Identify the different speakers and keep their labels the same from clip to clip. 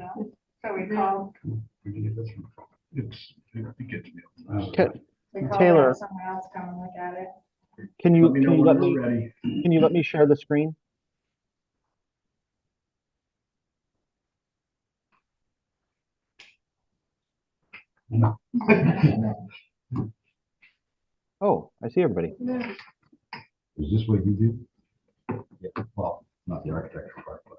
Speaker 1: so we called,
Speaker 2: We can get this from. It gets me.
Speaker 1: we called
Speaker 3: Taylor.
Speaker 1: out someone else come and look at it.
Speaker 3: Can you,
Speaker 2: Let me know
Speaker 3: can you
Speaker 2: when
Speaker 3: let me,
Speaker 2: we're ready.
Speaker 3: can you let me share the screen?
Speaker 2: No.
Speaker 3: Oh, I see everybody.
Speaker 4: Is this what you do? Yeah, well, not the architecture part, but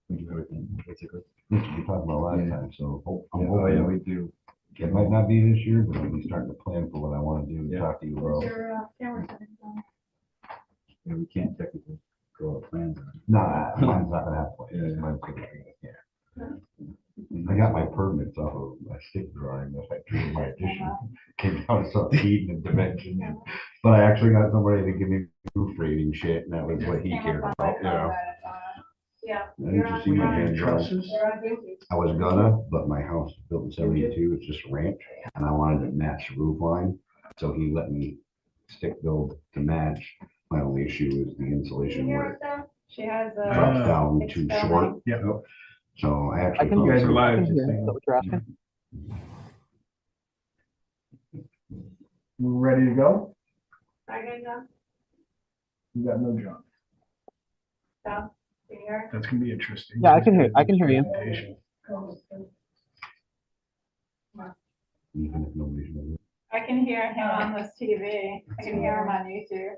Speaker 4: we do everything, basically. That's what we talked about last time, so I'm hoping
Speaker 5: we do.
Speaker 4: it might not be this year, but I'll be starting to plan for what I want to do and
Speaker 5: Yeah.
Speaker 4: talk to you
Speaker 1: Is
Speaker 4: about.
Speaker 1: your camera settings on?
Speaker 5: Yeah, we can't technically draw plans on it.
Speaker 4: Nah, mine's not gonna have plans.
Speaker 5: Yeah.
Speaker 4: Mine's gonna be, I got my permits off of my stick drawing that I drew in my addition. Came down to some heat and dimension. But I actually got somebody to give me roof rating shit, and that was what he cared
Speaker 1: Camera's on,
Speaker 4: about,
Speaker 1: I
Speaker 4: you know?
Speaker 1: called it, it's on. Yeah.
Speaker 4: I didn't you see my hand drawing?
Speaker 2: Trusses?
Speaker 1: You're on duty.
Speaker 4: I was gonna, but my house was built in 72, it's just a ranch, and I wanted to match the roof line, so he let me stick build to match. My only issue is the
Speaker 1: Can
Speaker 4: insulation
Speaker 1: you
Speaker 4: where
Speaker 1: hear
Speaker 4: it
Speaker 1: us now? She has a.
Speaker 4: drops down
Speaker 1: it's
Speaker 4: too
Speaker 1: filming.
Speaker 4: short,
Speaker 2: Yeah.
Speaker 4: so I
Speaker 3: I
Speaker 4: actually.
Speaker 3: can
Speaker 2: You
Speaker 3: hear
Speaker 2: guys are
Speaker 3: you. I
Speaker 2: live,
Speaker 3: can
Speaker 2: just
Speaker 3: hear you.
Speaker 2: saying.
Speaker 3: Is that what you're asking?
Speaker 2: We're ready to go?
Speaker 1: Second, John?
Speaker 2: You got no job.
Speaker 1: John, can you hear?
Speaker 2: That's gonna be interesting.
Speaker 3: Yeah, I can hear you.
Speaker 2: Presentation.
Speaker 4: Even if nobody's gonna-
Speaker 1: I can hear him on this TV. I can hear him on YouTube.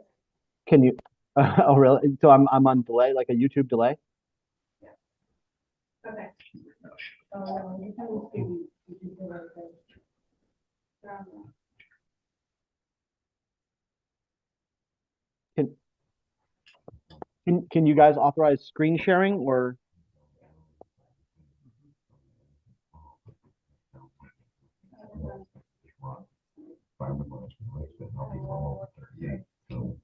Speaker 3: Can you, oh, really? So I'm on delay, like a YouTube delay?
Speaker 1: Okay.
Speaker 3: Can you guys authorize screen sharing or?
Speaker 4: Fiberglass, right, but I'll be all over 38, so.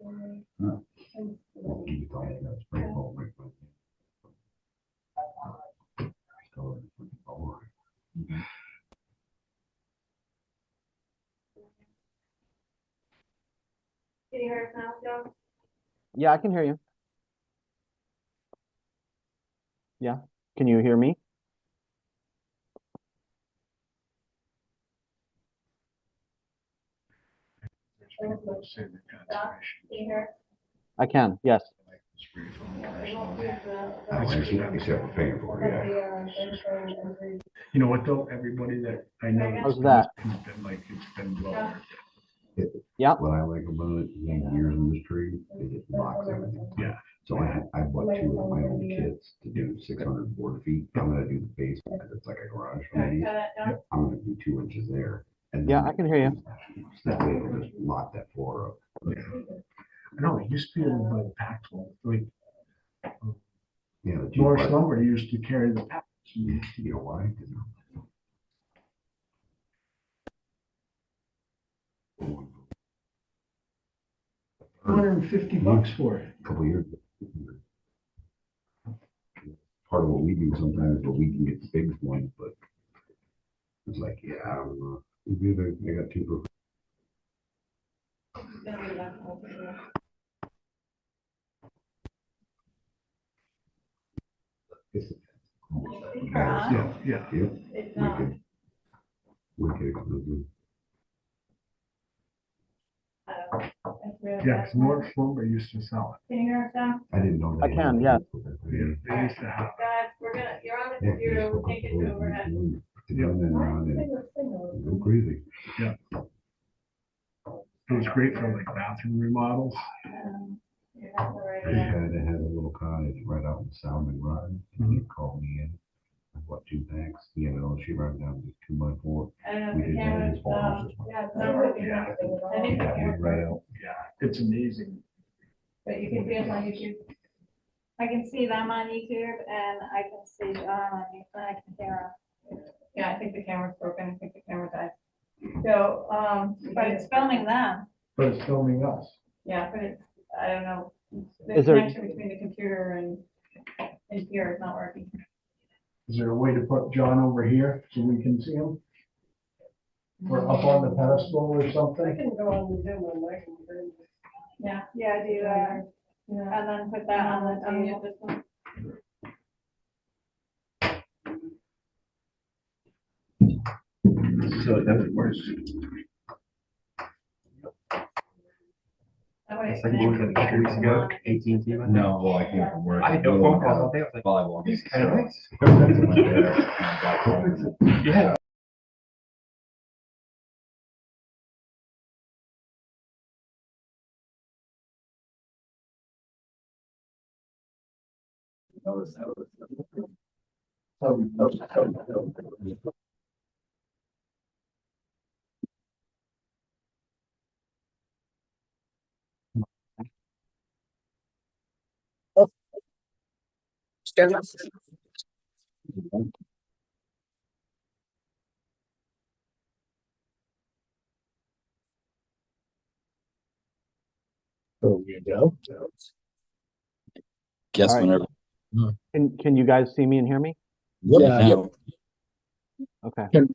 Speaker 4: Won't be fine, that's pretty cool, right, but- So, all right.
Speaker 1: Can you hear us now, Joe?
Speaker 3: Yeah, I can hear you. Yeah, can you hear me?
Speaker 2: Say the conservation.
Speaker 1: Can you hear?
Speaker 3: I can, yes.
Speaker 4: Except for paying for it, yeah.
Speaker 2: You know what though, everybody that I know.
Speaker 3: How's
Speaker 2: that's
Speaker 3: that?
Speaker 2: been- It's been like, it's been well worth it.
Speaker 3: Yeah,
Speaker 4: What I like about it, being years in this tree, is it locks everything.
Speaker 2: Yeah.
Speaker 4: So I bought two of my own kits to do 600 board feet. I'm gonna do the basement, because it's like a garage.
Speaker 1: Can you hear that, John?
Speaker 4: I'm gonna do 2 inches there. And
Speaker 3: yeah,
Speaker 4: then
Speaker 3: I can hear you.
Speaker 4: That way it'll just lock that floor up.
Speaker 2: I know, it used to be like impactful, like
Speaker 4: Yeah. the
Speaker 2: Norris
Speaker 4: two-part-
Speaker 2: Lumber used to carry the packs.
Speaker 4: You know why?
Speaker 2: $250 for it.
Speaker 4: A couple years. Part of what we do sometimes, but we can get the big ones, but it's like, yeah, I don't know. I got two for
Speaker 1: It's gonna be left over here.
Speaker 4: better.
Speaker 2: Yeah, yeah.
Speaker 4: Yep,
Speaker 1: It's not.
Speaker 4: wicked. Wicked exclusive.
Speaker 1: I don't know. It's really
Speaker 2: Yeah,
Speaker 1: bad.
Speaker 2: because Norris Lumber used to sell
Speaker 1: Can you hear us now?
Speaker 4: I didn't know.
Speaker 3: I
Speaker 4: they
Speaker 3: can,
Speaker 4: had
Speaker 3: yeah.
Speaker 4: people that-
Speaker 2: it. They used to have.
Speaker 1: Guys, you're on the
Speaker 4: Yeah,
Speaker 1: computer,
Speaker 4: just
Speaker 1: we'll
Speaker 4: hook
Speaker 1: take
Speaker 4: up
Speaker 1: it
Speaker 4: the
Speaker 1: to overhead.
Speaker 4: phone, put the gun in on and go crazy.
Speaker 2: It was great for like bathroom remodels.
Speaker 1: You have the right
Speaker 4: They
Speaker 1: one.
Speaker 4: had a little cottage right out in Salmon Run, and he called me in. I bought 2 packs, he had it all, she ran down to 2x4.
Speaker 1: I don't know
Speaker 4: We
Speaker 1: if the
Speaker 4: did that in
Speaker 1: camera's,
Speaker 4: his farm.
Speaker 1: yeah, it's not working.
Speaker 2: Yeah.
Speaker 1: I think the
Speaker 4: He got me
Speaker 1: camera's
Speaker 4: right
Speaker 1: working,
Speaker 4: out.
Speaker 2: Yeah, it's amazing.
Speaker 1: but you can see us on YouTube. I can see them on YouTube and I can see John on YouTube, and I can hear him. Yeah, I think the camera's broken, I think the camera died. So, but it's filming them,
Speaker 2: But it's filming us.
Speaker 1: yeah, but it's, I don't know, the
Speaker 3: Is there-
Speaker 1: connection between the computer and here is not working.
Speaker 2: Is there a way to put John over here so we can see him? Or up on the pedestal or something?
Speaker 6: can go on the Zoom and I can.
Speaker 1: Yeah, yeah, do that, and then put that on the table.
Speaker 5: So that would work.
Speaker 1: That way-
Speaker 5: It's like what was it, a couple weeks ago, AT&T went?
Speaker 7: No, well, I came from work.
Speaker 5: I had no phone calls all day. I was like,
Speaker 7: While I walked.
Speaker 5: this is kind of nice.
Speaker 7: Went there, and got home.
Speaker 5: Yeah.
Speaker 2: There you go.
Speaker 8: Guess
Speaker 3: All right.
Speaker 8: whenever.
Speaker 3: Can you guys see me and hear me?
Speaker 8: Yeah.
Speaker 3: Okay.
Speaker 1: Can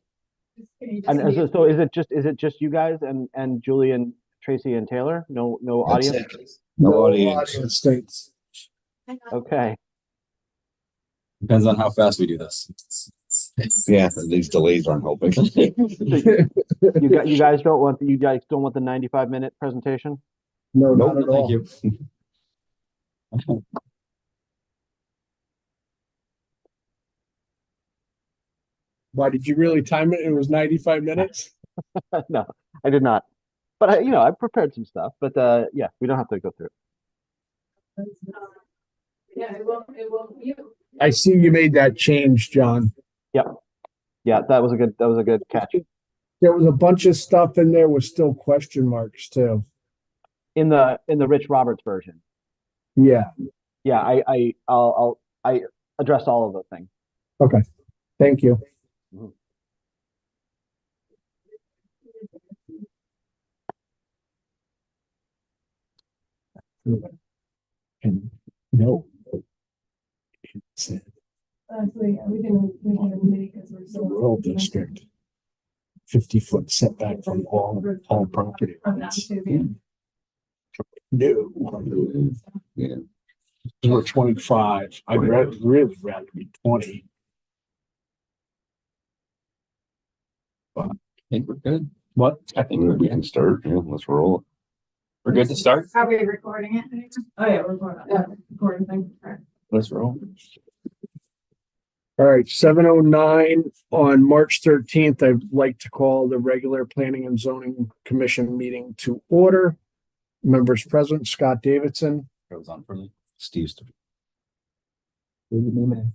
Speaker 1: you just
Speaker 3: And
Speaker 1: mute?
Speaker 3: so is it just you guys and Julie and Tracy and Taylor? No
Speaker 8: That's
Speaker 3: audience?
Speaker 8: it. No audience.
Speaker 2: Thanks.
Speaker 3: Okay.
Speaker 8: Depends on how fast we do this. Yeah, these delays aren't helping.
Speaker 3: You guys don't want you guys don't want the 95-minute presentation?
Speaker 2: No,
Speaker 8: Nope,
Speaker 2: not at
Speaker 8: thank
Speaker 2: all.
Speaker 8: you.
Speaker 2: Why, did you really time it? It was 95 minutes?
Speaker 3: No, I did not. But I prepared some stuff. But yeah, we don't have to go through it.
Speaker 1: Yeah, it will mute.
Speaker 2: I see you made that change, John.
Speaker 3: Yeah, that was a good catch.
Speaker 2: There was a bunch of stuff in there with still question marks too.
Speaker 3: In the Rich Roberts version.
Speaker 2: Yeah,
Speaker 3: Yeah, I addressed all of those things.
Speaker 2: thank you. And no. It's
Speaker 6: Actually, we didn't make because we're
Speaker 2: the
Speaker 6: so.
Speaker 2: rural district. 50-foot setback from all property.
Speaker 6: On that too, yeah.
Speaker 2: No.
Speaker 8: Yeah.
Speaker 2: We're 25. I'd really rather be 20.
Speaker 8: I think we're good.
Speaker 2: What?
Speaker 8: I think we can start. Yeah, let's roll. We're good to start?
Speaker 1: Are we recording it?
Speaker 6: Oh, yeah, recording thing. Right.
Speaker 8: Let's roll.
Speaker 2: All right, 7:09 on March 13th. I'd like to call the regular Planning and Zoning Commission meeting to order. Members present, Scott Davidson.
Speaker 8: Goes on for me. Steve's.
Speaker 2: We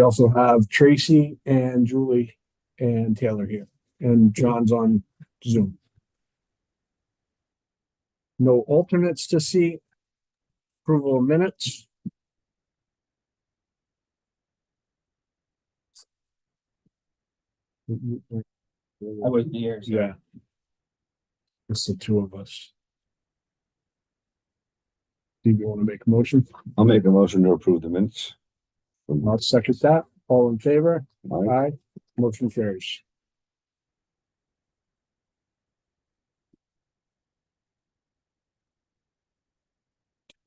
Speaker 2: also have Tracy and Julie and Taylor here, and John's on Zoom. No alternates to see. Approval of minutes.
Speaker 8: I wasn't here. So.
Speaker 2: Yeah. Just the two of us. Do you want to make a motion?
Speaker 8: I'll make a motion to approve the minutes.
Speaker 2: I'll second that. All in favor?
Speaker 8: Aye.
Speaker 2: Aye. Motion carries.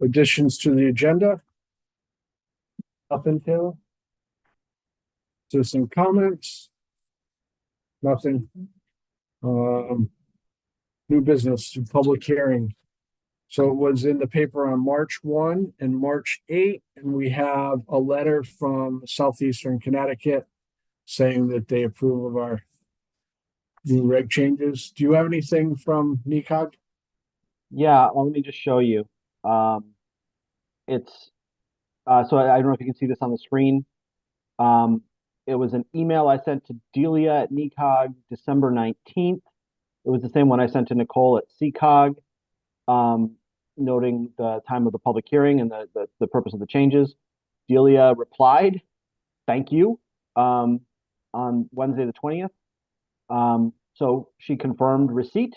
Speaker 2: Additions to the agenda? Nothing, Taylor? Citizen comments? Nothing. New business, public hearing. So it was in the paper on March 1 and March 8, and we have a letter from Southeastern Connecticut saying that they approve of our new reg changes. Do you have anything from NECOG?
Speaker 3: Yeah, well, let me just show you. It's so I don't know if you can see this on the screen. It was an email I sent to Delia at NECOG December 19th. It was the same one I sent to Nicole at CCOG, noting the time of the public hearing and the purpose of the changes. Delia replied, "Thank you," on Wednesday the 20th. So she confirmed receipt.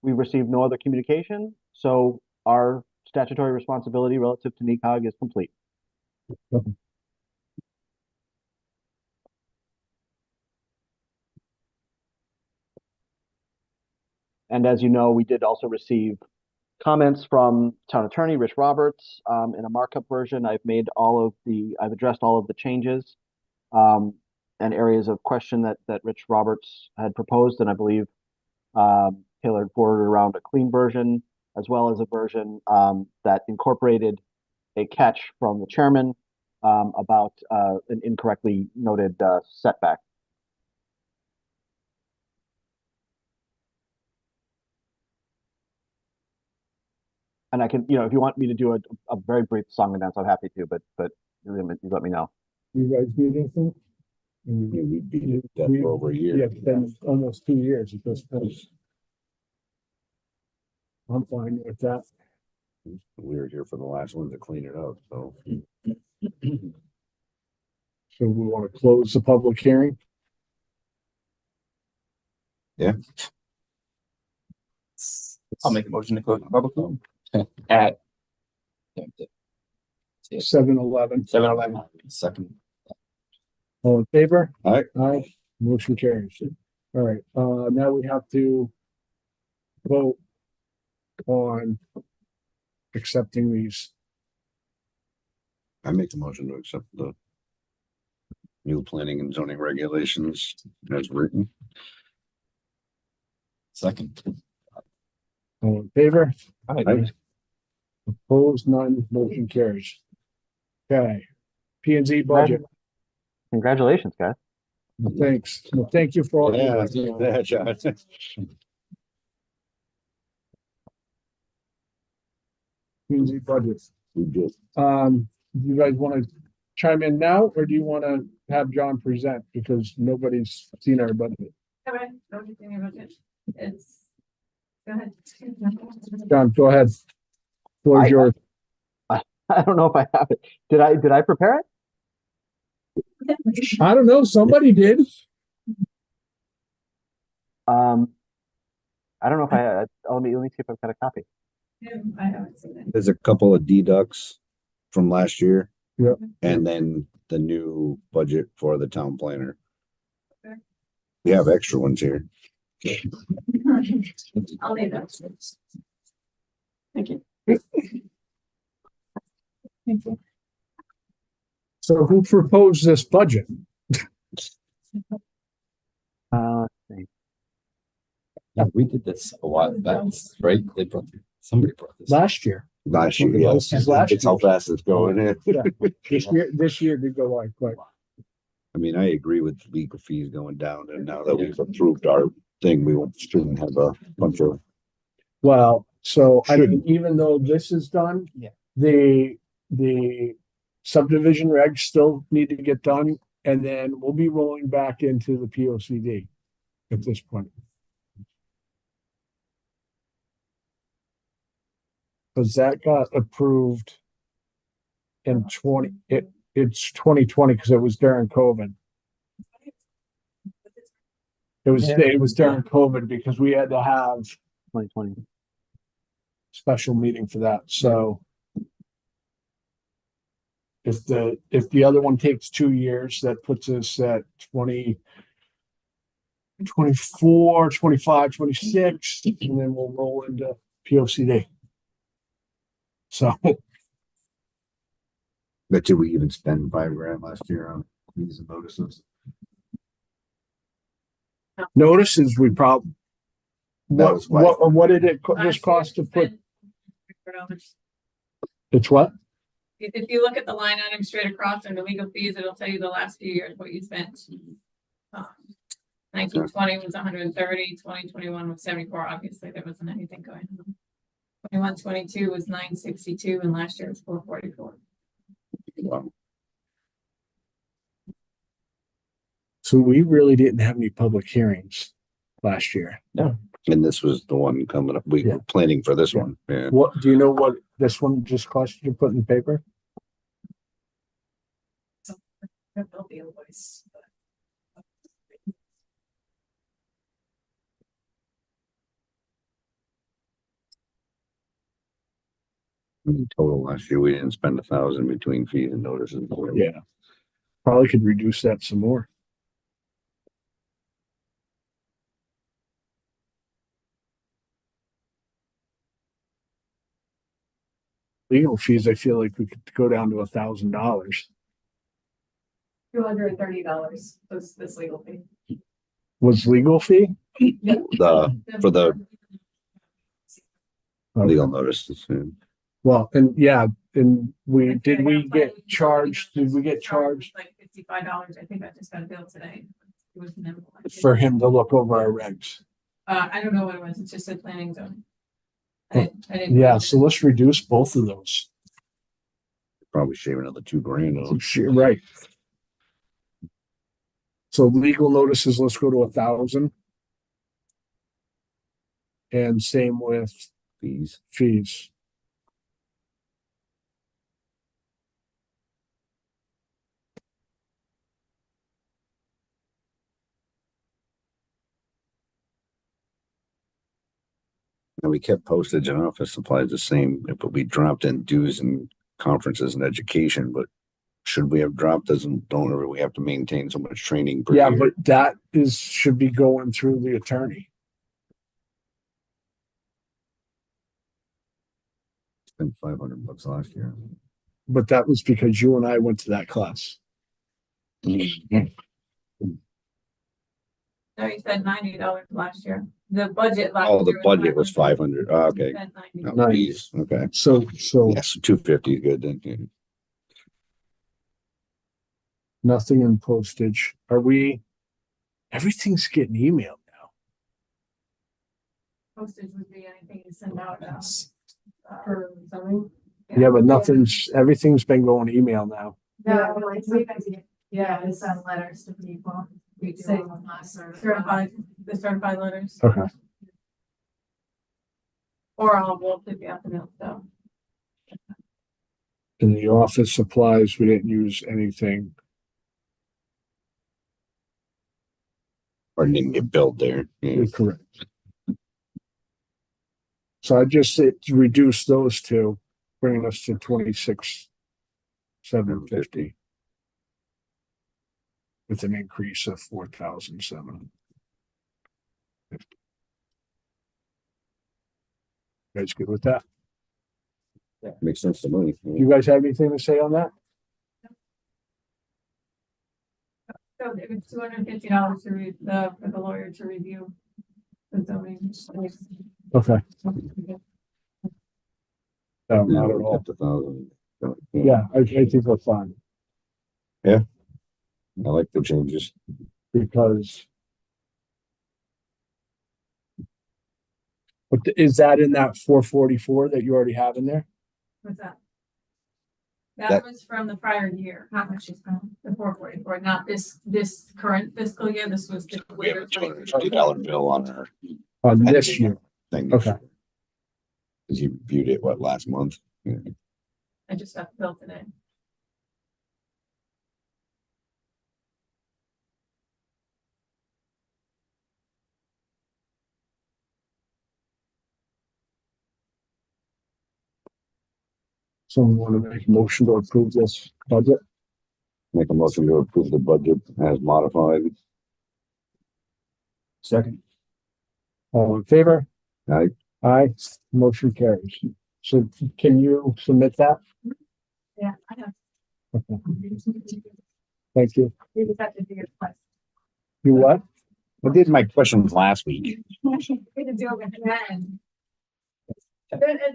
Speaker 3: We received no other communication, so our statutory responsibility relative to NECOG is complete. And as you know, we did also receive comments from town attorney Rich Roberts in a markup version. I've addressed all of the changes. and areas of question that Rich Roberts had proposed, and I believe tailored forward around a clean version, as well as a version that incorporated a catch from the chairman about an incorrectly noted setback. And I can, if you want me to do a very brief song and dance, I'm happy to, but you let me know.
Speaker 2: You guys need anything?
Speaker 8: Yeah, we beat that
Speaker 2: We-
Speaker 8: for over a
Speaker 2: Yeah,
Speaker 8: year.
Speaker 2: it's been almost 2 years at this point. I'm fine with that.
Speaker 8: We were here for the last one to clean it up, so.
Speaker 2: So we want to close the public hearing.
Speaker 9: I'll make a motion to close the public hearing at
Speaker 2: 7:11.
Speaker 9: 7:11. Second.
Speaker 2: All in favor?
Speaker 8: Aye.
Speaker 2: Aye. Motion carries. All right, now we have to vote on accepting these.
Speaker 8: I make the motion to accept the new planning and zoning regulations as written.
Speaker 9: Second.
Speaker 2: All in favor?
Speaker 8: Aye.
Speaker 2: Opposed, none, motion carries. Okay, P and Z budget,
Speaker 3: Congratulations, guys.
Speaker 2: thanks. Well, thank you for all.
Speaker 8: Yeah, yeah, John.
Speaker 2: P and Z budget.
Speaker 8: We did.
Speaker 2: You guys want to chime in now, or do you want to have John present, because nobody's seen our budget?
Speaker 1: Okay, no, you think about it. It's, go ahead.
Speaker 2: John, go ahead. Floor is yours.
Speaker 3: I don't know if I have it. Did I prepare it?
Speaker 2: I don't know, somebody did.
Speaker 3: I don't know if let me see if I've got a copy.
Speaker 1: I haven't seen it.
Speaker 8: There's a couple of deducts from last year.
Speaker 2: Yep.
Speaker 8: And then the new budget for the town planner.
Speaker 1: Okay.
Speaker 8: We have extra ones here.
Speaker 1: I'll leave that. Thank you. Thank you.
Speaker 2: So who proposed this budget?
Speaker 3: Let's see.
Speaker 9: Yeah, we did this a while back, right? Somebody brought this.
Speaker 2: Last year.
Speaker 8: Last year, yeah.
Speaker 2: This is last
Speaker 8: It's how
Speaker 2: year.
Speaker 8: fast it's going.
Speaker 2: Yeah. This year did go like quick.
Speaker 8: I mean, I agree with legal fees going down, and now that we've approved our thing, we shouldn't have a bunch of.
Speaker 2: Well, so I mean,
Speaker 8: Shouldn't.
Speaker 2: even though this is done.
Speaker 9: Yeah.
Speaker 2: The subdivision regs still need to get done, and then we'll be rolling back into the P O C D at this point. Cause that got approved in it's 2020, because it was during COVID. It was during COVID because we had to have
Speaker 3: 2020.
Speaker 2: special meeting for that, so. If the other one takes 2 years, that puts us at 24, 25, 26, and then we'll roll into P O C D. So,
Speaker 8: But did we even spend $5,000 last year on these notices?
Speaker 2: notices we probably.
Speaker 8: That was why.
Speaker 2: What did it just cost to put, it's what?
Speaker 1: If you look at the line item straight across under legal fees, it'll tell you the last few years what you spent. 1920 was 130, 2021 was 74. Obviously, there wasn't anything going on. 21-22 was 962, and last year was 444.
Speaker 8: Wow.
Speaker 2: So we really didn't have any public hearings last year.
Speaker 8: And this was the one coming up. We
Speaker 2: Yeah.
Speaker 8: were planning for this
Speaker 2: Yeah.
Speaker 8: one. Yeah.
Speaker 2: What, do you know what this one just cost you to put in the paper?
Speaker 1: There'll be a voice.
Speaker 8: In total last year, we didn't spend 1,000 between fees and notices.
Speaker 2: Yeah. Probably could reduce that some more. Legal fees, I feel like we could go down to $1,000.
Speaker 6: $230 was this legal fee.
Speaker 2: Was legal fee?
Speaker 8: For the legal notices. Yeah.
Speaker 2: Well, and yeah, and did we get charged
Speaker 6: Like $55, I think I just got a bill today. It was minimal.
Speaker 2: for him to look over our regs?
Speaker 6: I don't know what it was, it just said planning zone. I didn't.
Speaker 2: Yeah, so let's reduce both of those.
Speaker 8: Probably shave another $2,000 off.
Speaker 2: Right. So legal notices, let's go to 1,000. And same with
Speaker 8: Fees.
Speaker 2: fees.
Speaker 8: And we kept postage and office supplies the same, but we dropped in dues and conferences and education, but should we have dropped, don't we have to maintain so much training per
Speaker 2: Yeah,
Speaker 8: year?
Speaker 2: but that should be going through the attorney.
Speaker 8: Spent $500 last year.
Speaker 2: But that was because you and I went to that class.
Speaker 6: No, you said $90 last year. The budget last year.
Speaker 8: Oh, the budget was 500. Oh, okay.
Speaker 6: Spent 90.
Speaker 8: Oh,
Speaker 2: Nice.
Speaker 8: geez. Okay.
Speaker 2: So
Speaker 8: Yes, 250 is good then. Yeah.
Speaker 2: nothing in postage. Everything's getting emailed now.
Speaker 6: Postage would be anything you send out, for zoning.
Speaker 2: Yeah, but everything's been going email now.
Speaker 6: Yeah, like, yeah,
Speaker 1: We send letters to people.
Speaker 6: we say certified, the certified letters,
Speaker 2: Okay.
Speaker 6: or envelopes if you have to mail, so.
Speaker 2: In the office supplies, we didn't use anything.
Speaker 8: Or didn't get billed there. Yeah.
Speaker 2: Correct. So I just said to reduce those two, bringing us to 26,750. With an increase of 4,750. You guys good with that?
Speaker 8: Makes sense to me.
Speaker 2: You guys have anything to say on that?
Speaker 6: So it was $250 to read for the lawyer to review the zoning.
Speaker 2: Okay. No,
Speaker 8: Yeah,
Speaker 2: not at
Speaker 8: we
Speaker 2: all.
Speaker 8: kept 1,000.
Speaker 2: Yeah, I think we're fine
Speaker 8: I like the changes.
Speaker 2: because. But is that in that 444 that you already have in there?
Speaker 6: What's that?
Speaker 8: That-
Speaker 6: That was from the prior year, how much is from the 444, not this current fiscal year, this was the.
Speaker 8: We have a $250 bill on our
Speaker 2: On this year?
Speaker 8: thing.
Speaker 2: Okay.
Speaker 8: Cause you viewed it, last month? Yeah.
Speaker 6: I just got the bill today.
Speaker 2: Someone want to make a motion to approve this budget?
Speaker 8: Make a motion to approve the budget as modified.
Speaker 2: Second. All in favor?
Speaker 8: Aye.
Speaker 2: Aye, motion carries. So can you submit that?
Speaker 6: Yeah, I have.
Speaker 2: Okay. Thank you.
Speaker 6: You just have to do your question.
Speaker 2: You what?
Speaker 8: I did my questions last week.
Speaker 6: We can do it again.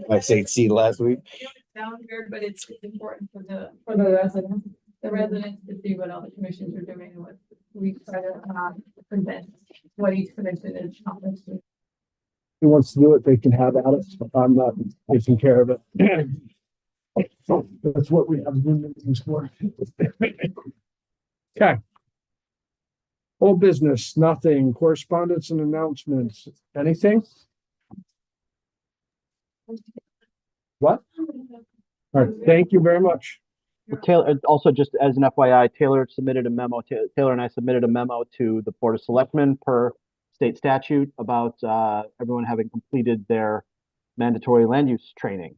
Speaker 8: I say C last week.
Speaker 6: Sounds weird, but it's important for the residents, to see what all the commissions are doing and what we try to present, what each commission is accomplishing.
Speaker 2: Who wants to do it, they can have at it. I'm not taking care of it. That's what we have Zoom meetings for. Okay. Whole business, nothing. Correspondence and announcements. Anything? What? All right, thank you very much.
Speaker 3: Taylor, also just as an FYI, Taylor submitted a memo, Taylor and I submitted a memo to the Board of Selectmen per state statute about everyone having completed their mandatory land use training.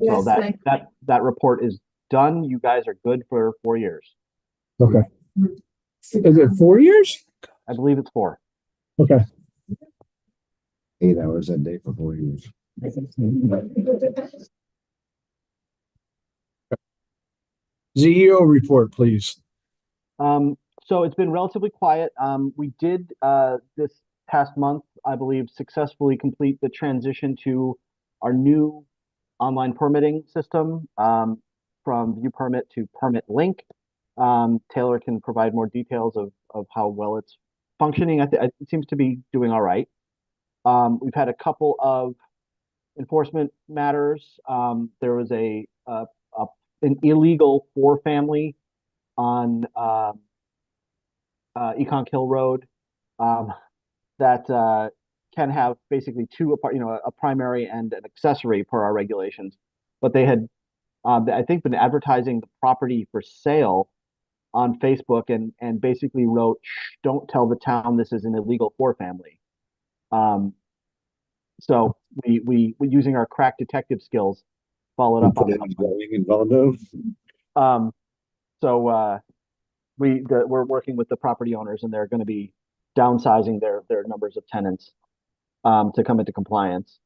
Speaker 3: So that report is done. You guys are good for 4 years.
Speaker 2: Okay. Is it 4 years?
Speaker 3: I believe it's 4.
Speaker 2: Okay.
Speaker 8: 8 hours a day for 4 years.
Speaker 2: CEO report, please.
Speaker 3: So it's been relatively quiet. We did, this past month, I believe, successfully complete the transition to our new online permitting system, from View Permit to Permit Link. Taylor can provide more details of how well it's functioning. It seems to be doing all right. We've had a couple of enforcement matters. There was an illegal 4-family on Econk Hill Road, that can have basically two a primary and an accessory per our regulations. But they had, I think, been advertising the property for sale on Facebook and basically wrote, "Shh, don't tell the town this is an illegal 4-family." So we using our crack detective skills followed up
Speaker 8: Put
Speaker 3: on
Speaker 8: it in zoning in Valdo.
Speaker 3: we're working with the property owners, and they're going to be downsizing their numbers of tenants to come into compliance.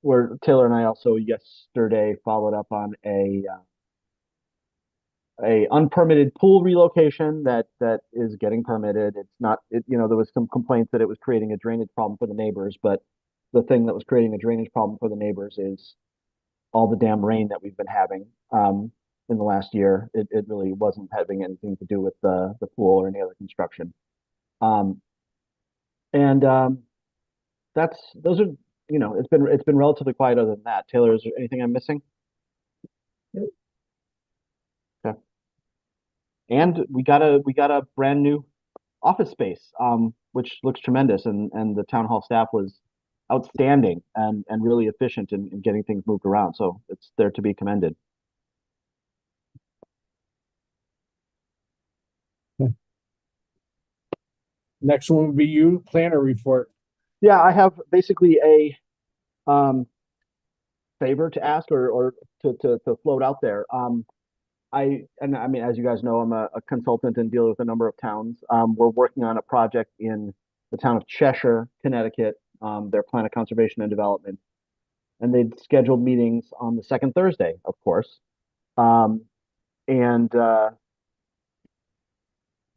Speaker 3: Where Taylor and I also yesterday followed up on a unpermitted pool relocation that is getting permitted. It's not, there was some complaints that it was creating a drainage problem for the neighbors, but the thing that was creating a drainage problem for the neighbors is all the damn rain that we've been having in the last year. It really wasn't having anything to do with the pool or any other construction. Those are, it's been relatively quiet other than that. Taylor, is there anything I'm missing?
Speaker 6: Nope.
Speaker 3: Okay. And we got a brand new office space, which looks tremendous, and the town hall staff was outstanding and really efficient in getting things moved around. So it's there to be commended.
Speaker 2: Next one would be you, planner report.
Speaker 3: Yeah, I have basically a favor to ask or to float out there. I mean, as you guys know, I'm a consultant and deal with a number of towns. We're working on a project in the town of Cheshire, Connecticut, their plan of conservation and development. And they'd scheduled meetings on the second Thursday, of course.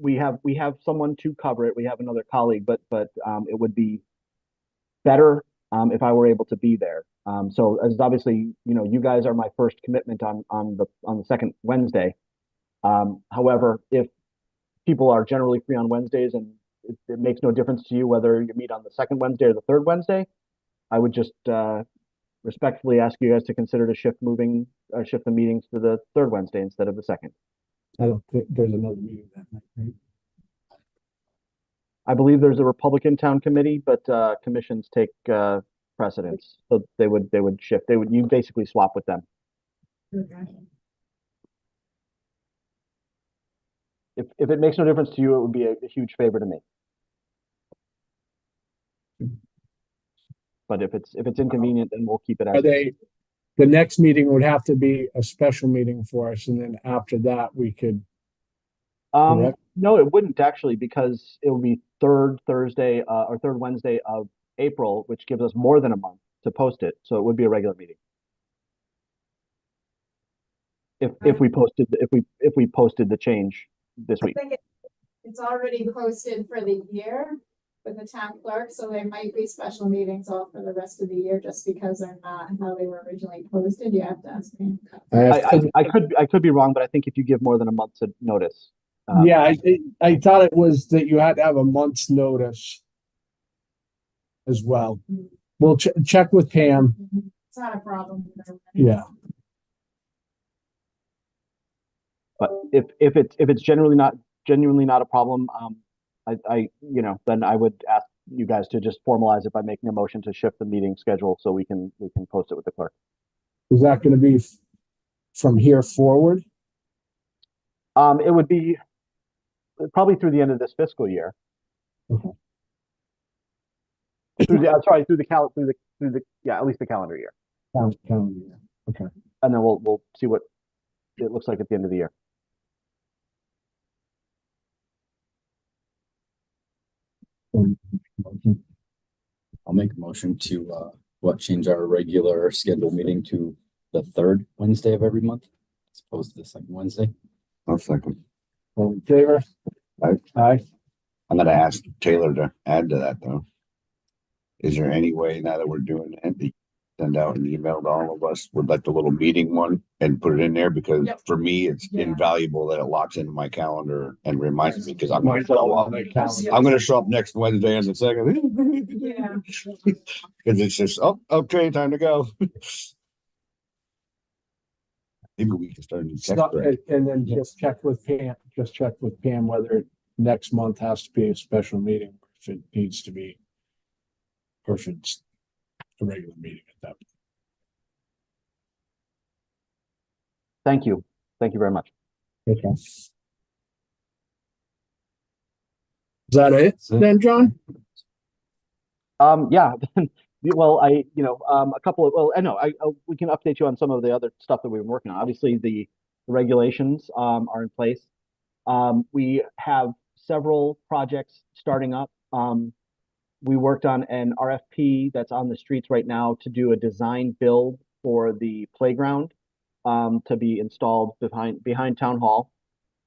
Speaker 3: We have someone to cover it. We have another colleague, but it would be better if I were able to be there. So as obviously, you guys are my first commitment on the second Wednesday. However, if people are generally free on Wednesdays and it makes no difference to you whether you meet on the second Wednesday or the third Wednesday, I would just respectfully ask you guys to consider to shift the meetings to the third Wednesday instead of the second.
Speaker 2: I don't think there's another meeting that night, right?
Speaker 3: I believe there's a Republican town committee, but commissions take precedence, so they would shift. You basically swap with them.
Speaker 6: Okay.
Speaker 3: If it makes no difference to you, it would be a huge favor to me. But if it's inconvenient, then we'll keep it as.
Speaker 2: The next meeting would have to be a special meeting for us, and then after that we could. Correct?
Speaker 3: No, it wouldn't actually, because it would be third Thursday or third Wednesday of April, which gives us more than a month to post it. So it would be a regular meeting. If we posted the change this week.
Speaker 10: I think it's already posted for the year with the town clerk, so there might be special meetings all for the rest of the year just because they're not how they were originally posted. You have to ask me.
Speaker 3: I could be wrong, but I think if you give more than a month's notice.
Speaker 2: Yeah, I thought it was that you had to have a month's notice as well. We'll check with Pam.
Speaker 10: It's not a problem.
Speaker 2: Yeah.
Speaker 3: But if it's genuinely not a problem, then I would ask you guys to just formalize it by making a motion to shift the meeting schedule so we can post it with the clerk.
Speaker 2: Is that going to be from here forward?
Speaker 3: It would be probably through the end of this fiscal year.
Speaker 2: Okay.
Speaker 3: Through at least the calendar year.
Speaker 2: Calendar year. Okay.
Speaker 3: And then we'll see what it looks like at the end of the year.
Speaker 9: I'll make a motion to change our regular scheduled meeting to the third Wednesday of every month as opposed to the second Wednesday.
Speaker 8: I'll second.
Speaker 2: All in favor? Aye.
Speaker 8: I'm gonna ask Taylor to add to that though. Is there any way now that we're doing it, to send out an email to all of us with like the little meeting one and put it in there? Because
Speaker 6: Yep.
Speaker 8: for me, it's
Speaker 6: Yeah.
Speaker 8: invaluable that it locks into my calendar and reminds me because I'm gonna
Speaker 2: Mine's all
Speaker 8: show
Speaker 2: on
Speaker 8: up.
Speaker 2: my calendar.
Speaker 8: I'm gonna show up next Wednesday on the second.
Speaker 6: Yeah.
Speaker 8: Cause it's just, oh, okay, time to go. Maybe we can start a new text
Speaker 2: Stop,
Speaker 8: thread.
Speaker 2: and then just check with Pam whether next month has to be a special meeting, if it needs to be. Or if it's a regular meeting at that point.
Speaker 3: Thank you. Thank you very much.
Speaker 2: Okay. Is that it then, John?
Speaker 3: Yeah, well, a couple of, well, I know, we can update you on some of the other stuff that we've been working on. Obviously, the regulations, are in place. We have several projects starting up. We worked on an RFP that's on the streets right now to do a design build for the playground, to be installed behind Town Hall.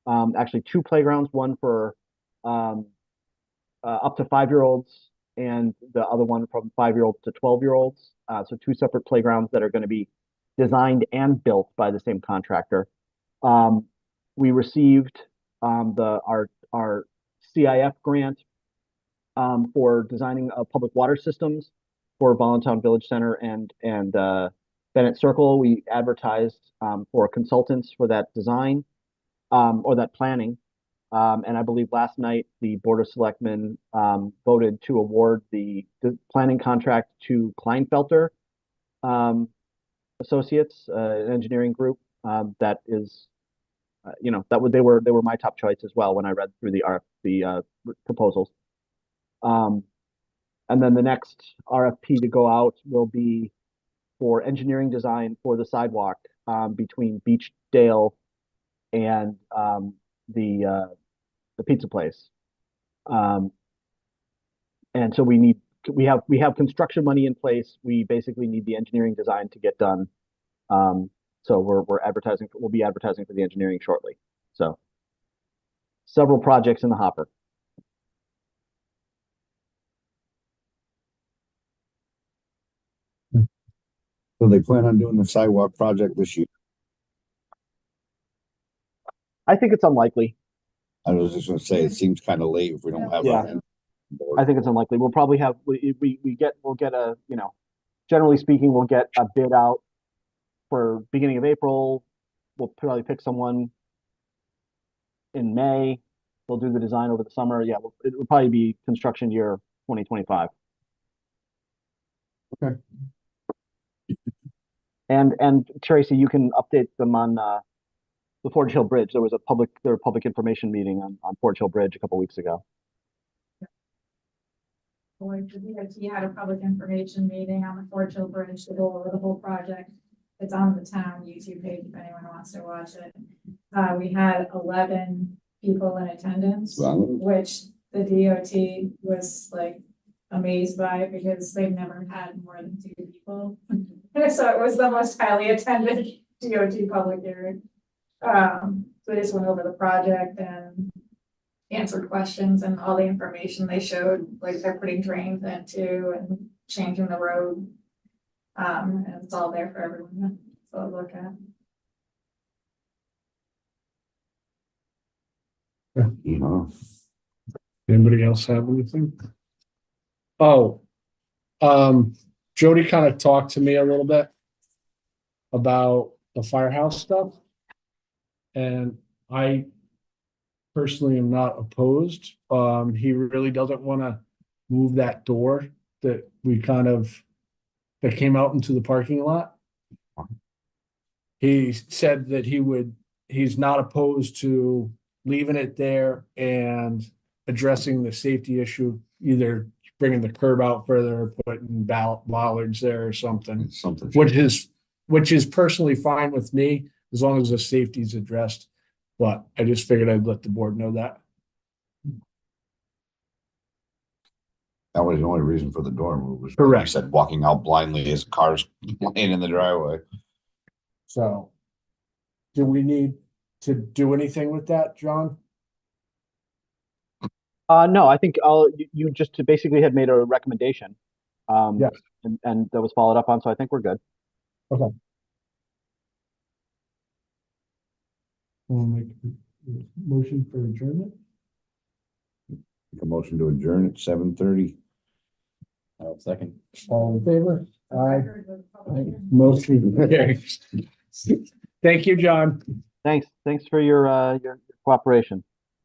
Speaker 3: Actually, two playgrounds, one for, up to 5-year-olds and the other one from 5-year-olds to 12-year-olds. So two separate playgrounds that are going to be designed and built by the same contractor. We received our CIF grant for designing public water systems for Voluntown Village Center and Bennett Circle. We advertised for consultants for that design or that planning. And I believe last night the Board of Selectmen voted to award the planning contract to Kleinfelter Associates, an engineering group that is, they were my top choice as well when I read through the proposals. And then the next RFP to go out will be for engineering design for the sidewalk between Beachdale and the pizza place. And so we have construction money in place. We basically need the engineering design to get done. So we'll be advertising for the engineering shortly. So several projects in the hopper.
Speaker 8: So they plan on doing the sidewalk project this year.
Speaker 3: I think it's unlikely.
Speaker 8: I was just gonna say, it seems kind of late if we don't have.
Speaker 3: Yeah. I think it's unlikely. We'll probably have, we'll get a, generally speaking, we'll get a bid out for beginning of April. We'll probably pick someone in May. We'll do the design over the summer. Yeah, it will probably be construction year 2025.
Speaker 2: Okay.
Speaker 3: And Tracy, you can update them on the Forge Hill Bridge. There was a public information meeting on Forge Hill Bridge a couple weeks ago.
Speaker 10: We had a public information meeting on the Forge Hill Bridge to go over the whole project. It's on the town YouTube page if anyone wants to watch it. We had 11 people in attendance,
Speaker 8: Wow.
Speaker 10: which the DOT was like amazed by because they've never had more than 2 people. So it was the most highly attended DOT public hearing. So I just went over the project and answered questions and all the information they showed, like they're putting drains into and changing the road. And it's all there for everyone to look at.
Speaker 2: Anybody else have anything? Oh, Jody kind of talked to me a little bit about the firehouse stuff. And I personally am not opposed. He really doesn't want to move that door that that came out into the parking lot. He said that he's not opposed to leaving it there and addressing the safety issue, either bringing the curb out further or putting bollards there or something. Which is personally fine with me as long as the safety is addressed. But I just figured I'd let the board know that.
Speaker 8: That was the only reason for the door move was.
Speaker 2: Correct.
Speaker 8: You said walking out blindly as cars laying in the driveway.
Speaker 2: So do we need to do anything with that, John?
Speaker 3: No, I think you just basically had made a recommendation.
Speaker 2: Yes.
Speaker 3: And that was followed up on, so I think we're good.
Speaker 2: We'll make a motion for adjournment.
Speaker 8: Make a motion to adjourn at 7:30.
Speaker 9: I'll second.
Speaker 2: All in favor? Aye. Motion carries. Thank you, John.
Speaker 3: Thanks for your cooperation.